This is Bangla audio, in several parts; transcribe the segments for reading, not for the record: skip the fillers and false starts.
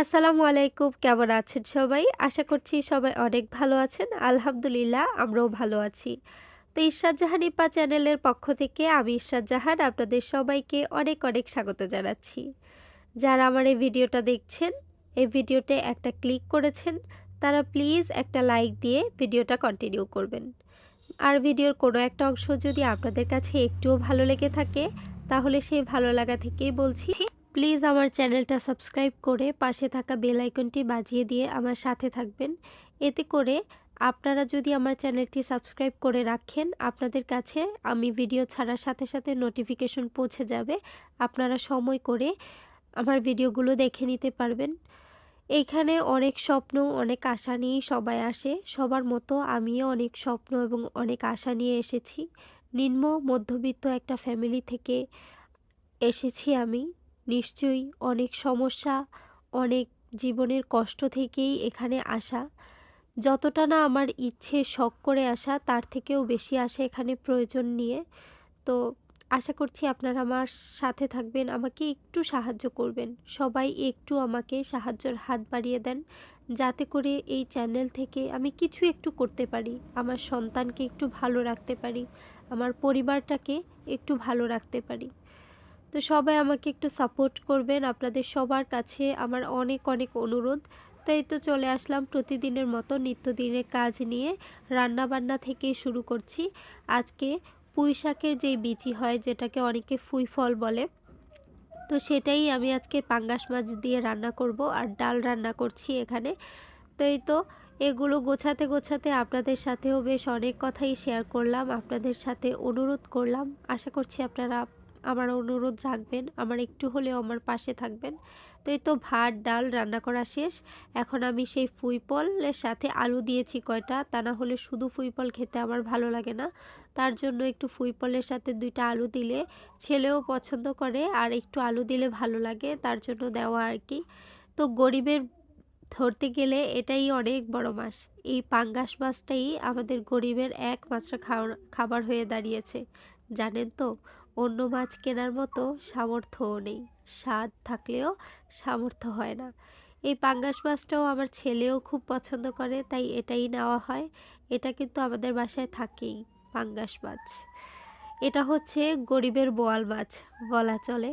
আসসালামু আলাইকুম। কেমন আছেন সবাই? আশা করছি সবাই অনেক ভালো আছেন। আলহামদুলিল্লাহ আমরাও ভালো আছি। তো ইরশাদ জাহান ইপা চ্যানেলের পক্ষ থেকে আমি ইরশাদ জাহান আপনাদের সবাইকে অনেক অনেক স্বাগত জানাচ্ছি। যারা আমার এই ভিডিওটা দেখছেন, এই ভিডিওতে একটা ক্লিক করেছেন, তারা প্লিজ একটা লাইক দিয়ে ভিডিওটা কন্টিনিউ করবেন। আর ভিডিওর কোনো একটা অংশ যদি আপনাদের কাছে একটুও ভালো লেগে থাকে, তাহলে সেই ভালো লাগা থেকেই বলছি, প্লিজ আমার চ্যানেলটা সাবস্ক্রাইব করে পাশে থাকা বেল আইকনটি বাজিয়ে দিয়ে আমার সাথে থাকবেন। এতে করে আপনারা যদি আমার চ্যানেলটি সাবস্ক্রাইব করে রাখেন, আপনাদের কাছে আমি ভিডিও ছাড়ার সাথে সাথে নোটিফিকেশন পৌঁছে যাবে। আপনারা সময় করে আমার ভিডিওগুলো দেখে নিতে পারবেন। এইখানে অনেক স্বপ্ন, অনেক আশা নিয়েই সবাই আসে। সবার মতো আমিও অনেক স্বপ্ন এবং অনেক আশা নিয়ে এসেছি। নিম্ন মধ্যবিত্ত একটা ফ্যামিলি থেকে এসেছি আমি। নিশ্চয়ই অনেক সমস্যা, অনেক জীবনের কষ্ট থেকেই এখানে আসা। যতটা না আমার ইচ্ছে শখ করে আসা, তার থেকেও বেশি আসা এখানে প্রয়োজন নিয়ে। তো আশা করছি আপনারা আমার সাথে থাকবেন, আমাকে একটু সাহায্য করবেন। সবাই একটু আমাকে সাহায্যের হাত বাড়িয়ে দেন, যাতে করে এই চ্যানেল থেকে আমি কিছু একটু করতে পারি। আমার সন্তানকে একটু ভালো রাখতে পারি, আমার পরিবারটাকে একটু ভালো রাখতে পারি। তো সবাই আমাকে একটু সাপোর্ট করবেন, আপনাদের সবার কাছে আমার অনেক অনেক অনুরোধ। তো এই তো চলে আসলাম প্রতিদিনের মতো নিত্যদিনের কাজ নিয়ে। রান্নাবান্না থেকে শুরু করছি। আজকে পুঁই শাকের যেই বিচি হয়, যেটাকে অনেকে ফুই ফল বলে, তো সেটাই আমি আজকে পাঙ্গাস মাছ দিয়ে রান্না করব, আর ডাল রান্না করছি এখানে। তো এই তো এগুলো গোছাতে গোছাতে আপনাদের সাথেও বেশ অনেক কথাই শেয়ার করলাম, আপনাদের সাথে অনুরোধ করলাম। আশা করছি আপনারা আমার অনুরোধ রাখবেন, আমার একটু হলেও আমার পাশে থাকবেন। তো এই তো ভাত ডাল রান্না করা শেষ। এখন আমি সেই ফুইপলের সাথে আলু দিয়েছি কয়টা, তা না হলে শুধু ফুইপল খেতে আমার ভালো লাগে না। তার জন্য একটু ফুইপলের সাথে 2টা আলু দিলে ছেলেও পছন্দ করে, আর একটু আলু দিলে ভালো লাগে, তার জন্য দেওয়া আর কি। তো গরিবের ধরতে গেলে এটাই অনেক বড় মাছ। এই পাঙ্গাস মাছটাই আমাদের গরিবের একমাত্র খাবার হয়ে দাঁড়িয়েছে। জানেন তো, অন্য মাছ কেনার মতো সামর্থ্যও নেই, স্বাদ থাকলেও সামর্থ্য হয় না। এই পাঙ্গাস মাছটাও আমার ছেলেও খুব পছন্দ করে, তাই এটাই নেওয়া হয়। এটা কিন্তু আমাদের বাসায় থাকেই, পাঙ্গাস মাছ। এটা হচ্ছে গরিবের বোয়াল মাছ বলা চলে।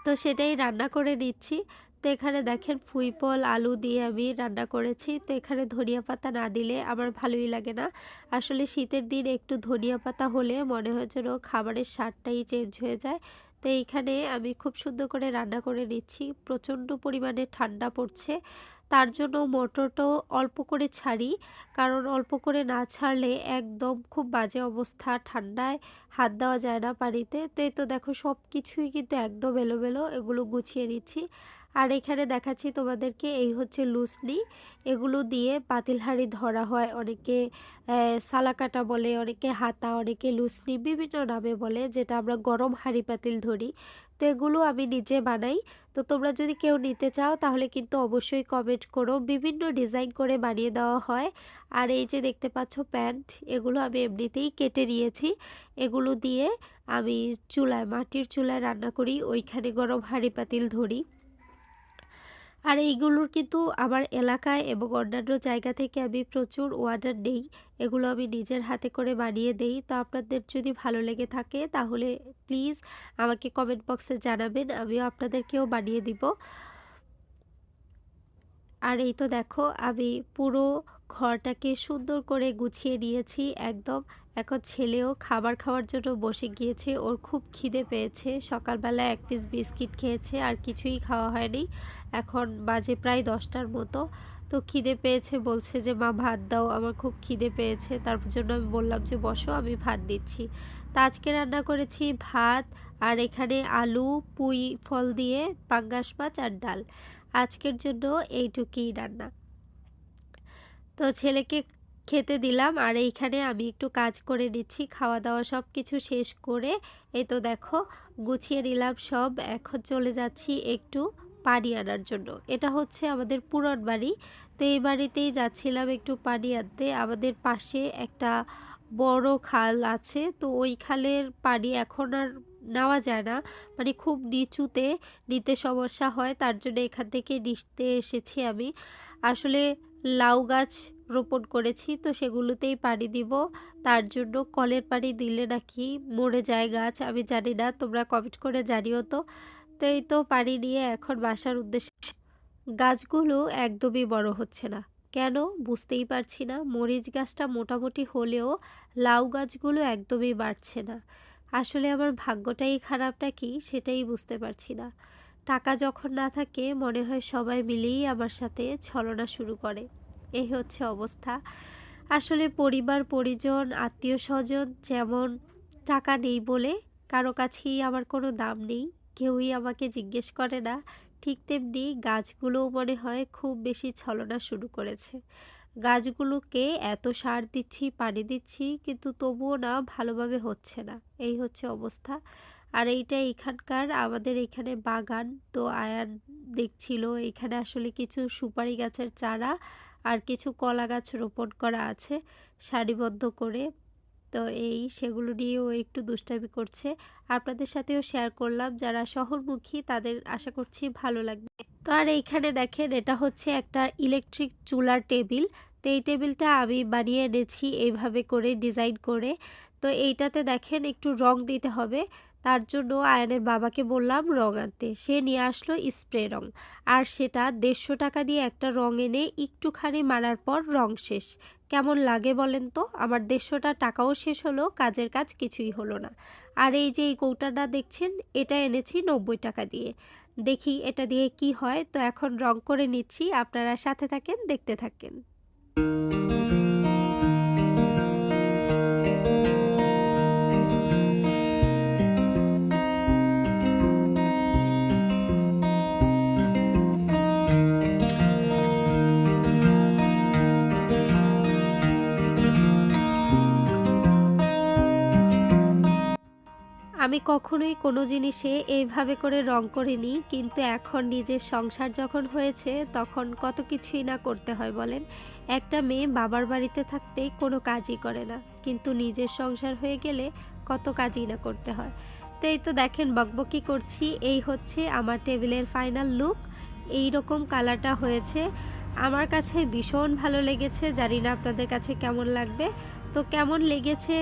তো সেটাই রান্না করে নিচ্ছি। তো এখানে দেখেন ফুইপল আলু দিয়ে আমি রান্না করেছি। তো এখানে ধনিয়া পাতা না দিলে আমার ভালোই লাগে না। আসলে শীতের দিন একটু ধনিয়া পাতা হলে মনে হয় যেন খাবারের স্বাদটাই চেঞ্জ হয়ে যায়। তো এইখানে আমি খুব সুন্দর করে রান্না করে নিচ্ছি। প্রচণ্ড পরিমাণে ঠান্ডা পড়ছে, তার জন্য মোটরটাও অল্প করে ছাড়ি, কারণ অল্প করে না ছাড়লে একদম খুব বাজে অবস্থা। ঠান্ডায় হাত দেওয়া যায় না পানিতে। তো এই তো দেখো সব কিছুই কিন্তু একদম এলোমেলো, এগুলো গুছিয়ে নিচ্ছি। আর এখানে দেখাচ্ছি তোমাদেরকে, এই হচ্ছে লুসনি। এগুলো দিয়ে পাতিল হাঁড়ি ধরা হয়, অনেকে সালাকাটা বলে, অনেকে হাতা, অনেকে লুসনি বিভিন্ন নামে বলে, যেটা আমরা গরম হাঁড়ি পাতিল ধরি। তো এগুলো আমি নিজে বানাই। তো তোমরা যদি কেউ নিতে চাও তাহলে কিন্তু অবশ্যই কমেন্ট করো, বিভিন্ন ডিজাইন করে বানিয়ে দেওয়া হয়। আর এই যে দেখতে পাচ্ছ প্যান্ট, এগুলো আমি এমনিতেই কেটে নিয়েছি। এগুলো দিয়ে আমি চুলায়, মাটির চুলায় রান্না করি, ওইখানে গরম হাঁড়ি পাতিল ধরি। আর এইগুলোর কিন্তু আমার এলাকায় এবং অন্যান্য জায়গা থেকে আমি প্রচুর অর্ডার নেই। এগুলো আমি নিজের হাতে করে বানিয়ে দেই। তো আপনাদের যদি ভালো লেগে থাকে তাহলে প্লিজ আমাকে কমেন্ট বক্সে জানাবেন, আমিও আপনাদেরকেও বানিয়ে দিব। আর এই তো দেখো আমি পুরো ঘরটাকে সুন্দর করে গুছিয়ে নিয়েছি একদম। এখন ছেলেও খাবার খাওয়ার জন্য বসে গিয়েছে, ওর খুব খিদে পেয়েছে। সকালবেলা 1 পিস বিস্কিট খেয়েছে, আর কিছুই খাওয়া হয়নি। এখন বাজে প্রায় 10টার মতো। তো খিদে পেয়েছে, বলছে যে মা ভাত দাও, আমার খুব খিদে পেয়েছে। তার জন্য আমি বললাম যে বসো, আমি ভাত দিচ্ছি। তা আজকে রান্না করেছি ভাত, আর এখানে আলু পুঁই ফল দিয়ে পাঙ্গাস মাছ আর ডাল। আজকের জন্য এইটুকুই রান্না। তো ছেলেকে খেতে দিলাম, আর এইখানে আমি একটু কাজ করে নিচ্ছি। খাওয়া দাওয়া সব কিছু শেষ করে এই তো দেখো গুছিয়ে নিলাম সব। এখন চলে যাচ্ছি একটু পানি আনার জন্য। এটা হচ্ছে আমাদের পুরন বাড়ি। তো এই বাড়িতেই যাচ্ছিলাম একটু পানি আনতে। আমাদের পাশে একটা বড় খাল আছে, তো ওই খালের পানি এখন আর নেওয়া যায় না, মানে খুব নিচুতে নিতে সমস্যা হয়, তার জন্য এখান থেকে নিতে এসেছি আমি। আসলে লাউ গাছ রোপণ করেছি, তো সেগুলোতেই পানি দিব। তার জন্য কলের পানি দিলে নাকি মরে যায় গাছ, আমি জানি না, তোমরা কমেন্ট করে জানিও তো। তো এই তো পানি নিয়ে এখন বাসার উদ্দেশ্যে। গাছগুলো একদমই বড় হচ্ছে না, কেন বুঝতেই পারছি না। মরিচ গাছটা মোটামুটি হলেও লাউ গাছগুলো একদমই বাড়ছে না। আসলে আমার ভাগ্যটাই খারাপ নাকি সেটাই বুঝতে পারছি না। টাকা যখন না থাকে মনে হয় সবাই মিলেই আমার সাথে ছলনা শুরু করে। এই হচ্ছে অবস্থা। আসলে পরিবার পরিজন আত্মীয় স্বজন যেমন টাকা নেই বলে কারো কাছেই আমার কোনো দাম নেই, কেউই আমাকে জিজ্ঞেস করে না, ঠিক তেমনি গাছগুলোও মনে হয় খুব বেশি ছলনা শুরু করেছে। গাছগুলোকে এত সার দিচ্ছি পানি দিচ্ছি কিন্তু তবুও না ভালোভাবে হচ্ছে না, এই হচ্ছে অবস্থা। আর এইটা এখানকার আমাদের এখানে বাগান, তো আয়ান দেখছিল এখানে আসলে কিছু সুপারি গাছের চারা আর কিছু কলা গাছ রোপণ করা আছে সারিবদ্ধ করে। তো এই সেগুলো নিয়েও একটু দুষ্টামি করছে। আপনাদের সাথেও শেয়ার করলাম, যারা শহরমুখী তাদের আশা করছি ভালো লাগবে। তো আর এইখানে দেখেন এটা হচ্ছে একটা ইলেকট্রিক চুলার টেবিল। তো এই টেবিলটা আমি বানিয়ে এনেছি এইভাবে করে ডিজাইন করে। তো এইটাতে দেখেন একটু রং দিতে হবে, তার জন্য আয়ানের বাবাকে বললাম রং আনতে, সে নিয়ে আসলো স্প্রে রং। আর সেটা 150 টাকা দিয়ে একটা রং এনে একটুখানি মারার পর রং শেষ। কেমন লাগে বলেন তো? আমার 150 টাকাও শেষ হলো, কাজের কাজ কিছুই হলো না। আর এই যে এই কৌটাটা দেখছেন, এটা এনেছি 90 টাকা দিয়ে। দেখি এটা দিয়ে কি হয়। তো এখন রং করে নিচ্ছি, আপনারা সাথে থাকেন, দেখতে থাকেন। আমি কখনোই কোনো জিনিসে এইভাবে করে রং করিনি, কিন্তু এখন নিজের সংসার যখন হয়েছে তখন কত কিছুই না করতে হয় বলেন। একটা মেয়ে বাবার বাড়িতে থাকতে কোনো কাজই করে না, কিন্তু নিজের সংসার হয়ে গেলে কত কাজই না করতে হয়। তো এই তো দেখেন বকবকি করছি, এই হচ্ছে আমার টেবিলের ফাইনাল লুক। এই রকম কালারটা হয়েছে, আমার কাছে ভীষণ ভালো লেগেছে, জানি না আপনাদের কাছে কেমন লাগবে। তো কেমন লেগেছে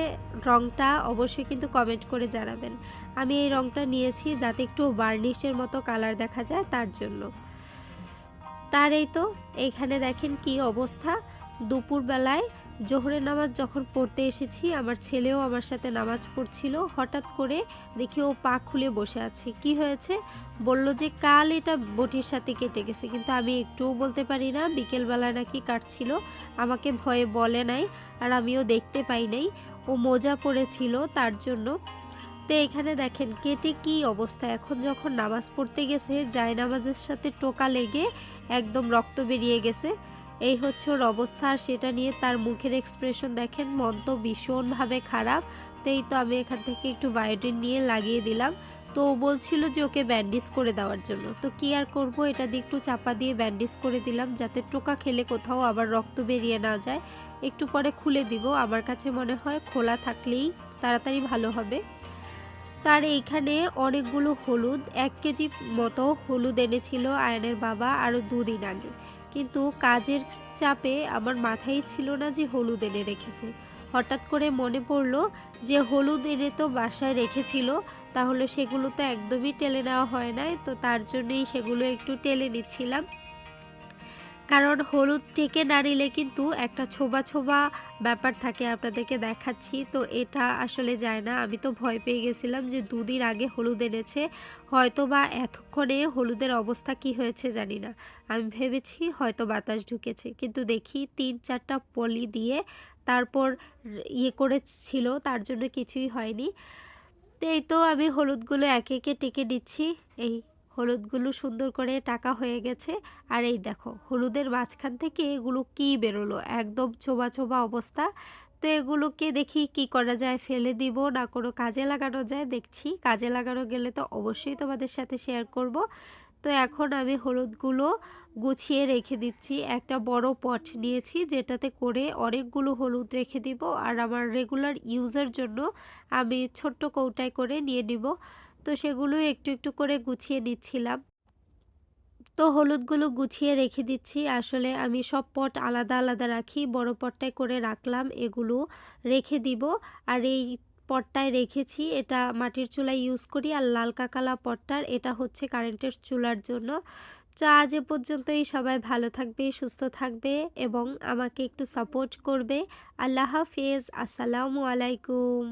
রংটা অবশ্যই কিন্তু কমেন্ট করে জানাবেন। আমি এই রংটা নিয়েছি যাতে একটু বার্নিশের মতো কালার দেখা যায় তার জন্য। তার এই তো এইখানে দেখেন কি অবস্থা। দুপুরবেলায় জোহরের নামাজ যখন পড়তে এসেছি, আমার ছেলেও আমার সাথে নামাজ পড়ছিল, হঠাৎ করে দেখি ও পা খুলে বসে আছে। কি হয়েছে বলল যে কাল এটা বটির সাথে কেটে গেছে, কিন্তু আমি একটুও বলতে পারি না, বিকেলবেলা নাকি কাটছিল, আমাকে ভয়ে বলে নাই আর আমিও দেখতে পাই নাই, ও মোজা পড়েছিল তার জন্য। তো এখানে দেখেন কেটে কি অবস্থা, এখন যখন নামাজ পড়তে গেছে জায়নামাজের সাথে টোকা লেগে একদম রক্ত বেরিয়ে গেছে। এই হচ্ছে ওর অবস্থা, আর সেটা নিয়ে তার মুখের এক্সপ্রেশন দেখেন, মন তো ভীষণভাবে খারাপ। তো এই তো আমি এখান থেকে একটু বায়োটিন নিয়ে লাগিয়ে দিলাম। তো ও বলছিল যে ওকে ব্যান্ডেজ করে দেওয়ার জন্য, তো কি আর করব, এটা দিয়ে একটু চাপা দিয়ে ব্যান্ডেজ করে দিলাম যাতে টোকা খেলে কোথাও আবার রক্ত বেরিয়ে না যায়। একটু পরে খুলে দিব, আমার কাছে মনে হয় খোলা থাকলেই তাড়াতাড়ি ভালো হবে। তার এইখানে অনেকগুলো হলুদ, 1 কেজি মতো হলুদ এনেছিল আয়নের বাবা আরও 2 দিন আগে, কিন্তু কাজের চাপে আমার মাথায় ছিল না যে হলুদ এনে রেখেছে। হঠাৎ করে মনে পড়লো যে হলুদ এনে তো বাসায় রেখেছিল, তাহলে সেগুলো তো একদমই টেলে নেওয়া হয় নাই, তো তার জন্যই সেগুলো একটু টেলে নিচ্ছিলাম। কারণ হলুদ টেকে না নিলে কিন্তু একটা ছোবা ছোবা ব্যাপার থাকে, আপনাদেরকে দেখাচ্ছি। তো এটা আসলে যায় না, আমি তো ভয় পেয়ে গেছিলাম যে 2 দিন আগে হলুদ এনেছে, হয়তো বা এতক্ষণে হলুদের অবস্থা কি হয়েছে জানি না। আমি ভেবেছি হয়তো বাতাস ঢুকেছে, কিন্তু দেখি 3-4টা পলি দিয়ে তারপর ইয়ে করেছিল, তার জন্য কিছুই হয়নি। তো এই তো আমি হলুদগুলো একে একে টেকে দিচ্ছি। এই হলুদগুলো সুন্দর করে টাকা হয়ে গেছে। আর এই দেখো হলুদের মাঝখান থেকে এগুলো কি বেরোলো, একদম ছোবা ছোবা অবস্থা। তো এগুলোকে দেখি কি করা যায়, ফেলে দিব না কোনো কাজে লাগানো যায়, দেখছি কাজে লাগানো গেলে তো অবশ্যই তোমাদের সাথে শেয়ার করব। তো এখন আমি হলুদগুলো গুছিয়ে রেখে দিচ্ছি। একটা বড় পট নিয়েছি যেটাতে করে অনেকগুলো হলুদ রেখে দিব আর আমার রেগুলার ইউজের জন্য আমি ছোট্ট কৌটায় করে নিয়ে নিব। তো সেগুলো একটু একটু করে গুছিয়ে নিচ্ছিলাম। তো হলুদগুলো গুছিয়ে রেখে দিচ্ছি। আসলে আমি সব পট আলাদা আলাদা রাখি। বড় পটটায় করে রাখলাম, এগুলো রেখে দিব। আর এই পটটায় রেখেছি, এটা মাটির চুলায় ইউজ করি। আর লাল কাকালা পটটার এটা হচ্ছে কারেন্টের চুলার জন্য। তো আজ এ পর্যন্তই। সবাই ভালো থাকবে, সুস্থ থাকবে এবং আমাকে একটু সাপোর্ট করবে। আল্লাহ হাফেজ। আসসালামু আলাইকুম।